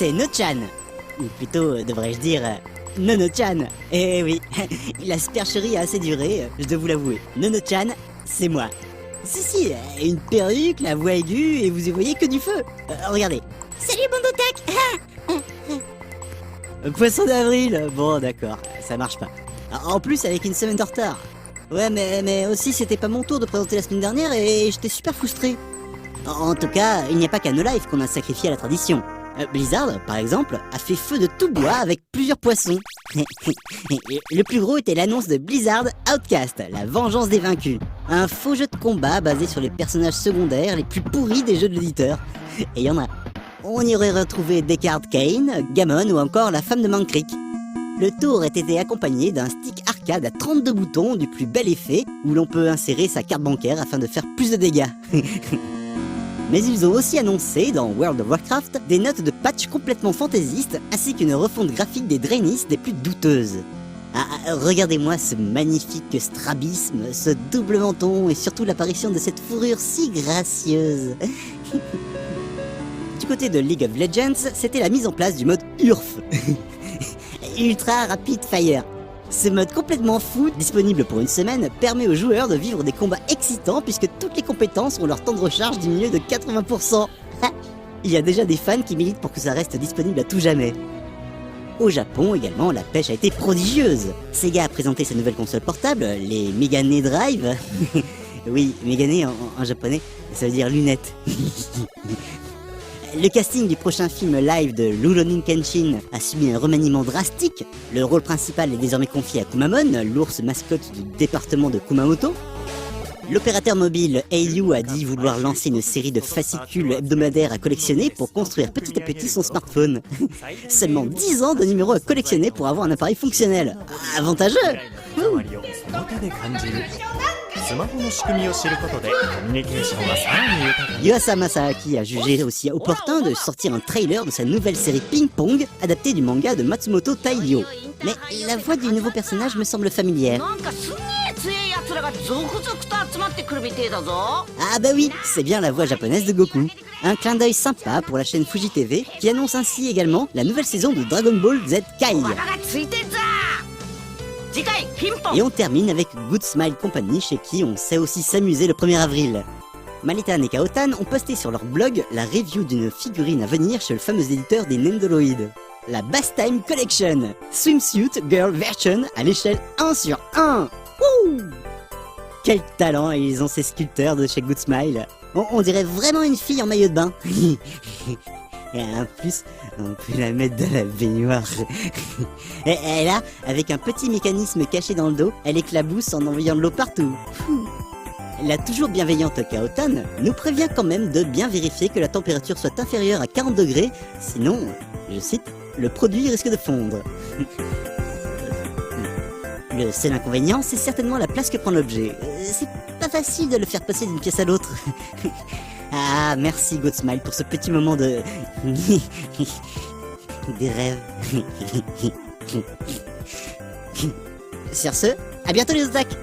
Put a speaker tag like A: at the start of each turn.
A: c'est No-chan. Ou plutôt, devrais-je dire, Nono-chan. Eh oui, la supercherie a assez duré, je dois vous l'avouer. Nono-chan, c'est moi. Si, une perruque, la voix aiguë, et vous y voyez que du feu. Regardez.
B: Salut Bondotac.
A: Poisson d'avril. Bon, d'accord, ça marche pas. En plus, avec une semaine de retard. Ouais, mais aussi, c'était pas mon tour de présenter la semaine dernière, et j'étais super frustré. En tout cas, il n'y a pas qu'à No Life qu'on a sacrifié à la tradition. Blizzard, par exemple, a fait feu de tout bois avec plusieurs poissons. Le plus gros était l'annonce de Blizzard Outcast, la vengeance des vaincus. Un faux jeu de combat basé sur les personnages secondaires les plus pourris des jeux de l'éditeur. Et il y en a. On y aurait retrouvé Deckard Cain, Gammon ou encore la femme de Monk Creek. Le tour était accompagné d'un stick arcade à 32 boutons du plus bel effet, où l'on peut insérer sa carte bancaire afin de faire plus de dégâts. Mais ils ont aussi annoncé, dans World of Warcraft, des notes de patch complètement fantaisistes, ainsi qu'une refonte graphique des Draenei des plus douteuses. Regardez-moi ce magnifique strabisme, ce double menton, et surtout l'apparition de cette fourrure si gracieuse. Du côté de League of Legends, c'était la mise en place du mode URF. Ultra Rapid Fire. Ce mode complètement fou, disponible pour une semaine, permet aux joueurs de vivre des combats excitants puisque toutes les compétences ont leur temps de recharge diminué de 80%. Il y a déjà des fans qui militent pour que ça reste disponible à tout jamais. Au Japon également, la pêche a été prodigieuse. Sega a présenté sa nouvelle console portable, les Megane Drive. Oui, Megane en japonais, ça veut dire lunettes. Le casting du prochain film live de Rurouni Kenshin a subi un remaniement drastique. Le rôle principal est désormais confié à Kumamon, l'ours mascotte du département de Kumamoto. L'opérateur mobile Aiyu a dit vouloir lancer une série de fascicules hebdomadaires à collectionner pour construire petit à petit son smartphone. Seulement 10 ans de numéros à collectionner pour avoir un appareil fonctionnel. Avantageux! Yuasa Masaaki a jugé aussi opportun de sortir un trailer de sa nouvelle série Ping Pong, adaptée du manga de Matsumoto Taiyo. Mais la voix du nouveau personnage me semble familière. Ah bah oui, c'est bien la voix japonaise de Goku. Un clin d'œil sympa pour la chaîne Fuji TV, qui annonce ainsi également la nouvelle saison de Dragon Ball Z Kai. Et on termine avec Good Smile Company, chez qui on sait aussi s'amuser le 1er avril. Malitan et Kaotan ont posté sur leur blog la review d'une figurine à venir chez le fameux éditeur des Nendoroid. La Bass Time Collection, Swimsuit Girl Version à l'échelle 1/1. Wouh! Quel talent ils ont ces sculpteurs de chez Good Smile. On dirait vraiment une fille en maillot de bain. Et en plus, on peut la mettre dans la baignoire. Et là, avec un petit mécanisme caché dans le dos, elle éclabousse en envoyant de l'eau partout. La toujours bienveillante Kaotan nous prévient quand même de bien vérifier que la température soit inférieure à 40 degrés, sinon, je cite, le produit risque de fondre. Le seul inconvénient, c'est certainement la place que prend l'objet. C'est pas facile de le faire passer d'une pièce à l'autre. Ah, merci Godsmile pour ce petit moment de... des rêves. Sur ce, à bientôt les otaques.